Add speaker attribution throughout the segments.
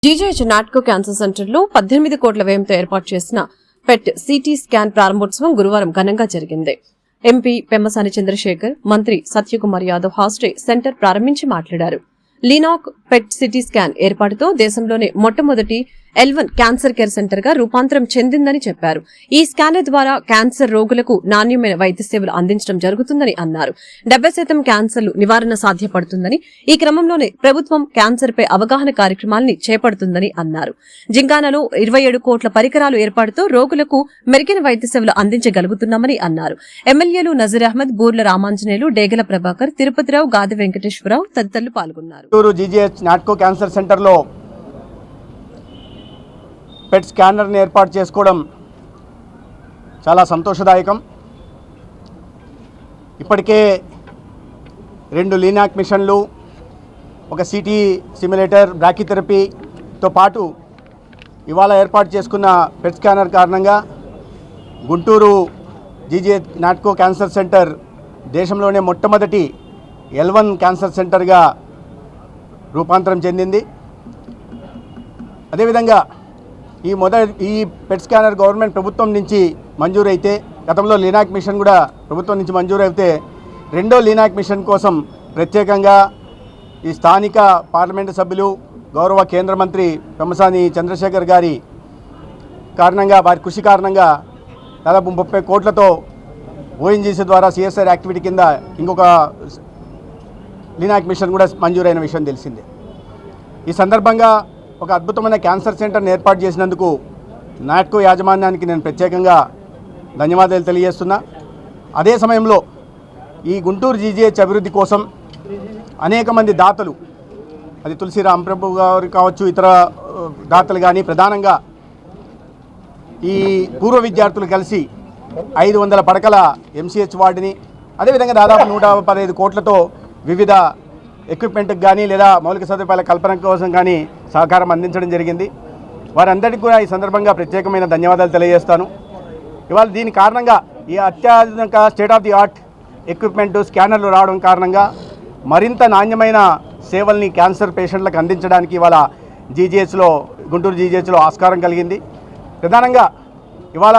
Speaker 1: GGH Natco cancer సెంటర్లో 18 కోట్ల వ్యయంతో ఏర్పాటు చేసిన పెట్ సిటీ స్కాన్ ప్రారంభోత్సవం గురువారం ఘనంగా జరిగింది. ఎంపీ పెమ్మసాని చంద్రశేఖర్, మంత్రి సత్యకుమార్ యాదవ్ హాస్టే సెంటర్ ప్రారంభించి మాట్లాడారు. లీనాక్ పెట్ సిటీ స్కాన్ ఏర్పాటుతో దేశంలోనే మొట్టమొదటి L1 క్యాన్సర్ కేర్ సెంటర్ గా రూపాంతరం చెందిందని చెప్పారు. ఈ స్కానర్ ద్వారా క్యాన్సర్ రోగులకు నాణ్యమైన వైద్య సేవలు అందించడం జరుగుతుందని అన్నారు. 70% క్యాన్సర్లు నివారణ సాధ్యపడుతుందని, ఈ క్రమంలోనే ప్రభుత్వం క్యాన్సర్ పై అవగాహన కార్యక్రమాల్ని చేపడుతుందని అన్నారు. జింగానాలో 27 కోట్ల పరికరాలు ఏర్పాటుతో రోగులకు మెరుగైన వైద్య సేవలు అందించగలుగుతున్నామని అన్నారు. ఎమ్మెల్యేలు నజీర్ అహ్మద్, బూర్ల రామాంజనేయులు, డేగల ప్రభాకర్, తిరుపతిరావు, గాది వెంకటేశ్వరరావు తదితరులు పాల్గొన్నారు.
Speaker 2: జీజీహెచ్ నాట్కో క్యాన్సర్ సెంటర్లో పెట్ స్కానర్ని ఏర్పాటు చేసుకోవడం చాలా సంతోషదాయకం. ఇప్పటికే 2 లీనాక్ మిషన్లు, ఒక సిటీ సిమ్యులేటర్, బ్రాకీథెరపీతో పాటు ఇవాళ ఏర్పాటు చేసుకున్న పెట్ స్కానర్ కారణంగా Guntur GGH Natco cancer centre దేశంలోనే మొట్టమొదటి L1 క్యాన్సర్ సెంటర్గా రూపాంతరం చెందింది. అదేవిధంగా ఈ పెట్ స్కానర్ గవర్నమెంట్ ప్రభుత్వం నుంచి మంజూరైతే, గతంలో లీనాక్ మిషన్ కూడా ప్రభుత్వం నుంచి మంజూరైతే, రెండో లీనాక్ మిషన్ కోసం ప్రత్యేకంగా ఈ స్థానిక పార్లమెంటు సభ్యులు, గౌరవ కేంద్ర మంత్రి పెమ్మసాని చంద్రశేఖర్ గారి కారణంగా, వారి కృషి కారణంగా దాదాపు 30 కోట్లతో ఓఎన్జీసీ ద్వారా సిఎస్ఆర్ యాక్టివిటీ కింద ఇంకొక లీనాక్ మిషన్ కూడా మంజూరైన విషయం తెలిసిందే. ఈ సందర్భంగా ఒక అద్భుతమైన క్యాన్సర్ సెంటర్ని ఏర్పాటు చేసినందుకు నాట్కో యాజమాన్యానికి నేను ప్రత్యేకంగా ధన్యవాదాలు తెలియజేస్తున్నా. అదే సమయంలో ఈ గుంటూరు జీజీహెచ్ అభివృద్ధి కోసం అనేక మంది దాతలు, అది తులసి రాంప్రభు గారు కావచ్చు, ఇతర దాతలు కానీ, ప్రధానంగా ఈ పూర్వ విద్యార్థులు కలిసి 500 పడకల MCH వార్డుని, అదేవిధంగా దాదాపు 115 కోట్లతో వివిధ ఎక్విప్మెంట్కి కానీ లేదా మౌలిక సదుపాయాల కల్పన కోసం కానీ సహకారం అందించడం జరిగింది. వారందరికీ కూడా ఈ సందర్భంగా ప్రత్యేకమైన ధన్యవాదాలు తెలియజేస్తాను. ఇవాళ దీని కారణంగా ఈ అత్యాధునిక state of the art equipment, స్కానర్లు రావడం కారణంగా మరింత నాణ్యమైన సేవల్ని క్యాన్సర్ పేషెంట్లకు అందించడానికి ఇవాళ గుంటూరు జీజీహెచ్లో ఆస్కారం కలిగింది. ప్రధానంగా ఇవాళ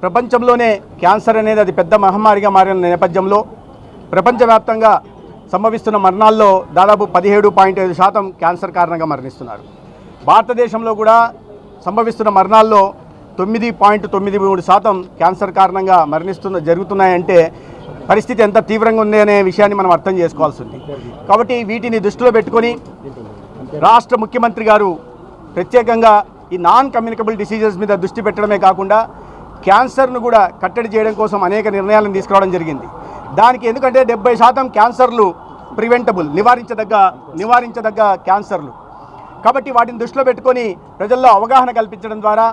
Speaker 2: ప్రపంచంలోనే క్యాన్సర్ అనేది అది పెద్ద మహమ్మారిగా మారిన నేపథ్యంలో ప్రపంచవ్యాప్తంగా సంభవిస్తున్న మరణాల్లో దాదాపు 17.5% క్యాన్సర్ కారణంగా మరణిస్తున్నారు. భారతదేశంలో కూడా సంభవిస్తున్న మరణాల్లో 9.93% క్యాన్సర్ కారణంగా జరుగుతున్నాయంటే పరిస్థితి ఎంత తీవ్రంగా ఉంది అనే విషయాన్ని మనం అర్థం చేసుకోవాల్సి ఉంది. కాబట్టి వీటిని దృష్టిలో పెట్టుకొని రాష్ట్ర ముఖ్యమంత్రి గారు ప్రత్యేకంగా ఈ నాన్ కమ్యూనికబుల్ డిసీజెస్ మీద దృష్టి పెట్టడమే కాకుండా క్యాన్సర్ను కూడా కట్టడి చేయడం కోసం అనేక నిర్ణయాలను తీసుకురావడం జరిగింది. దానికి ఎందుకంటే 70% క్యాన్సర్లు ప్రివెంటబుల్, నివారించదగ్గ క్యాన్సర్లు. కాబట్టి వాటిని దృష్టిలో పెట్టుకొని ప్రజల్లో అవగాహన కల్పించడం ద్వారా,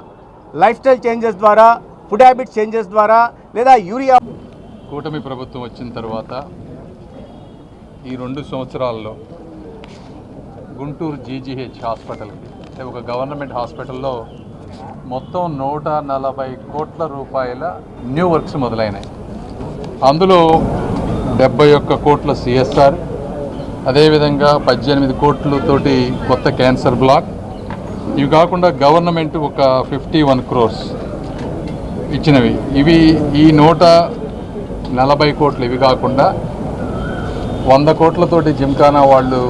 Speaker 2: లైఫ్ స్టైల్ చేంజెస్ ద్వారా, ఫుడ్ హ్యాబిట్స్ చేంజెస్ ద్వారా, లేదా యూరియా.
Speaker 3: కూటమి ప్రభుత్వం వచ్చిన తర్వాత ఈ 2 సంవత్సరాల్లో గుంటూరు జీజీహెచ్ హాస్పిటల్కి, అంటే ఒక గవర్నమెంట్ హాస్పిటల్లో మొత్తం 140 కోట్ల రూపాయల న్యూ వర్క్స్ మొదలైనాయి. అందులో 71 కోట్ల సిఎస్ఆర్, అదేవిధంగా 18 కోట్లతోటి కొత్త క్యాన్సర్ బ్లాక్, ఇవి కాకుండా గవర్నమెంట్ ఒక 51 క్రోర్స్ ఇచ్చినవి. ఇవి ఈ 140 కోట్లు ఇవి కాకుండా 100 కోట్లతోటి జిమ్ఖానా వాళ్ళు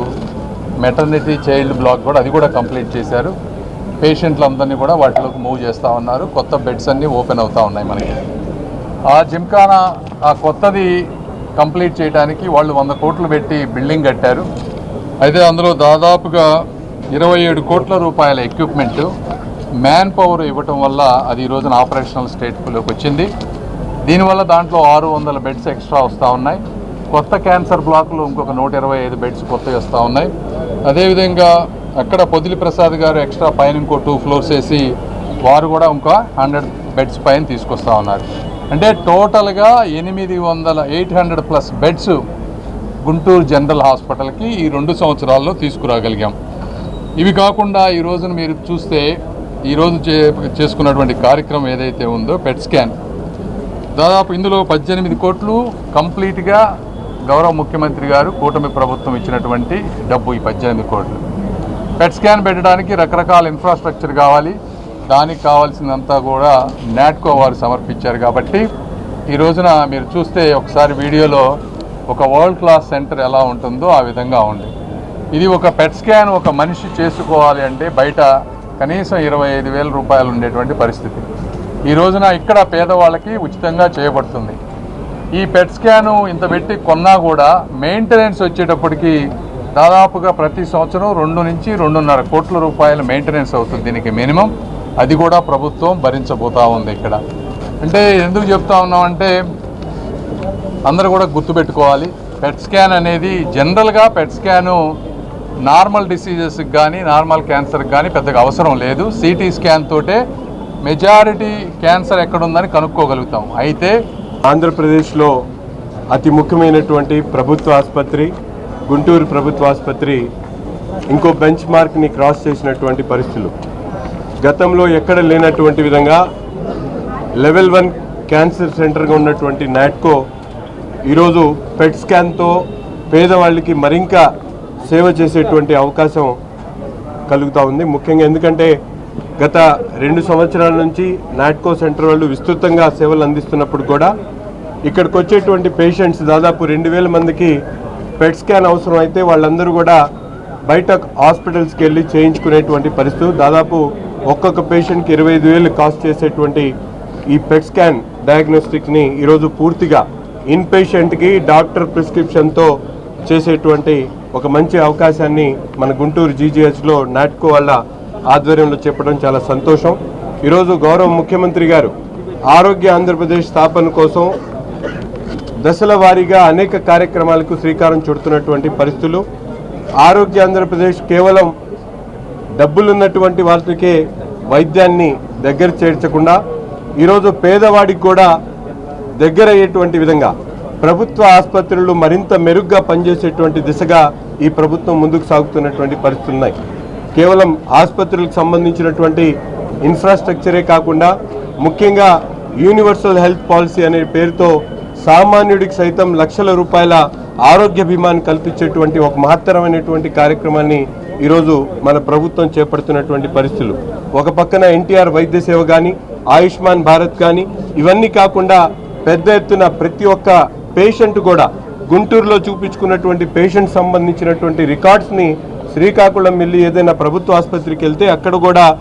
Speaker 3: మెటర్నిటీ చైల్డ్ బ్లాక్ కూడా, అది కూడా కంప్లీట్ చేశారు. పేషెంట్లందరినీ కూడా వాటిలోకి మూవ్ చేస్తూ ఉన్నారు. కొత్త బెడ్స్ అన్నీ ఓపెన్ అవుతూ ఉన్నాయి మనకి. ఆ జిమ్ఖానా ఆ కొత్తది కంప్లీట్ చేయడానికి వాళ్ళు 100 కోట్లు పెట్టి బిల్డింగ్ కట్టారు. అయితే అందులో దాదాపుగా 27 కోట్ల రూపాయల ఎక్విప్మెంటు, మ్యాన్ పవర్ ఇవ్వటం వల్ల అది ఈ రోజున ఆపరేషనల్ స్టేట్లోకి వచ్చింది. దీనివల్ల దాంట్లో 600 బెడ్స్ ఎక్స్ట్రా వస్తూ ఉన్నాయి. కొత్త క్యాన్సర్ బ్లాక్లో ఇంకొక 125 బెడ్స్ కొత్తవి వస్తూ ఉన్నాయి. అదేవిధంగా అక్కడ పొదిలి ప్రసాద్ గారు ఎక్స్ట్రా పైన ఇంకో 2 ఫ్లోర్స్ వేసి వారు కూడా ఇంకో 100 బెడ్స్ పైన తీసుకొస్తూ ఉన్నారు. అంటే టోటల్గా 800+ బెడ్స్ గుంటూరు జనరల్ హాస్పిటల్కి ఈ 2 సంవత్సరాల్లో తీసుకురాగలిగాం. ఇవి కాకుండా ఈ రోజున మీరు చూస్తే ఈరోజు చేసుకున్నటువంటి కార్యక్రమం ఏదైతే ఉందో పెట్ స్కాన్, దాదాపు ఇందులో 18 కోట్లు కంప్లీట్గా గౌరవ ముఖ్యమంత్రి గారు కూటమి ప్రభుత్వం ఇచ్చినటువంటి డబ్బు. ఈ 18 కోట్లు పెట్ స్కాన్ పెట్టడానికి రకరకాల ఇన్ఫ్రాస్ట్రక్చర్ కావాలి. దానికి కావాల్సినంతా కూడా నాట్కో వారు సమర్పించారు. కాబట్టి ఈ రోజున మీరు చూస్తే ఒకసారి వీడియోలో ఒక వరల్డ్ క్లాస్ సెంటర్ ఎలా ఉంటుందో ఆ విధంగా ఉంది. ఇది ఒక పెట్ స్కాన్ ఒక మనిషి చేసుకోవాలి అంటే బయట కనీసం 25,000 రూపాయలు ఉండేటువంటి పరిస్థితి. ఈ రోజున ఇక్కడ పేదవాళ్ళకి ఉచితంగా చేయబడుతుంది. ఈ పెట్ స్కాను ఇంత పెట్టి కొన్నా కూడా మెయింటెనెన్స్ వచ్చేటప్పటికి దాదాపుగా ప్రతి సంవత్సరం 2 నుంచి 2.5 కోట్ల రూపాయల మెయింటెనెన్స్ అవుతుంది దీనికి మినిమం. అది కూడా ప్రభుత్వం భరించబోతూ ఉంది. ఇక్కడ అంటే ఎందుకు చెప్తా ఉన్నామంటే అందరూ కూడా గుర్తుపెట్టుకోవాలి, పెట్ స్కాన్ అనేది జనరల్గా పెట్ స్కాను నార్మల్ డిసీజెస్కి కానీ నార్మల్ క్యాన్సర్కి కానీ పెద్దగా అవసరం లేదు. సిటీ స్కాన్ తోటే మెజారిటీ క్యాన్సర్ ఎక్కడుందని కనుక్కోగలుగుతాం. అయితే
Speaker 4: ఆంధ్రప్రదేశ్లో అతి ముఖ్యమైనటువంటి ప్రభుత్వ ఆసుపత్రి గుంటూరు ప్రభుత్వ ఆసుపత్రి ఇంకో బెంచ్ మార్క్ని క్రాస్ చేసినటువంటి పరిస్థితులు. గతంలో ఎక్కడ లేనటువంటి విధంగా లెవెల్ 1 క్యాన్సర్ సెంటర్గా ఉన్నటువంటి నాట్కో ఈరోజు పెట్ స్కాన్తో పేదవాళ్ళకి మరింకా సేవ చేసేటువంటి అవకాశం కలుగుతూ ఉంది. ముఖ్యంగా ఎందుకంటే గత 2 సంవత్సరాల నుంచి నాట్కో సెంటర్ వాళ్ళు విస్తృతంగా సేవలు అందిస్తున్నప్పుడు కూడా ఇక్కడికి వచ్చేటువంటి పేషెంట్స్ దాదాపు 2,000 మందికి పెట్ స్కాన్ అవసరం అయితే వాళ్ళందరూ కూడా బయట హాస్పిటల్స్కి వెళ్ళి చేయించుకునేటువంటి పరిస్థితి. దాదాపు ఒక్కొక్క పేషెంట్కి 25,000 కాస్ట్ చేసేటువంటి ఈ పెట్ స్కాన్ డయాగ్నోస్టిక్ని ఈరోజు పూర్తిగా ఇన్ పేషెంట్కి డాక్టర్ ప్రిస్క్రిప్షన్తో చేసేటువంటి ఒక మంచి అవకాశాన్ని మన గుంటూరు జీజీహెచ్లో నాట్కో వాళ్ళ ఆధ్వర్యంలో చెప్పడం చాలా సంతోషం. ఈరోజు గౌరవ ముఖ్యమంత్రి గారు ఆరోగ్య ఆంధ్రప్రదేశ్ స్థాపన కోసం దశల వారీగా అనేక కార్యక్రమాలకు శ్రీకారం చుడుతున్నటువంటి పరిస్థితులు. ఆరోగ్య ఆంధ్రప్రదేశ్ కేవలం డబ్బులున్నటువంటి వారికి వైద్యాన్ని దగ్గర చేర్చకుండా ఈరోజు పేదవాడికి కూడా దగ్గర అయ్యేటువంటి విధంగా ప్రభుత్వ ఆసుపత్రులు మరింత మెరుగ్గా పనిచేసేటువంటి దిశగా ఈ ప్రభుత్వం ముందుకు సాగుతున్నటువంటి పరిస్థితులు ఉన్నాయి. కేవలం ఆసుపత్రులకు సంబంధించినటువంటి ఇన్ఫ్రాస్ట్రక్చరే కాకుండా ముఖ్యంగా యూనివర్సల్ హెల్త్ పాలసీ అనే పేరుతో సామాన్యుడికి సైతం లక్షల రూపాయల ఆరోగ్య బీమాను కల్పించేటువంటి ఒక మహత్తరమైనటువంటి కార్యక్రమాన్ని ఈరోజు మన ప్రభుత్వం చేపడుతున్నటువంటి పరిస్థితులు. ఒక పక్కన ఎన్టీఆర్ వైద్య సేవ కానీ ఆయుష్మాన్ భారత్ కానీ ఇవన్నీ కాకుండా పెద్ద ఎత్తున ప్రతి ఒక్క పేషెంట్ కూడా గుంటూరులో చూపించుకున్నటువంటి పేషెంట్ సంబంధించినటువంటి రికార్డ్స్ని శ్రీకాకుళం వెళ్ళి ఏదైనా ప్రభుత్వ ఆసుపత్రికి వెళ్తే అక్కడ కూడా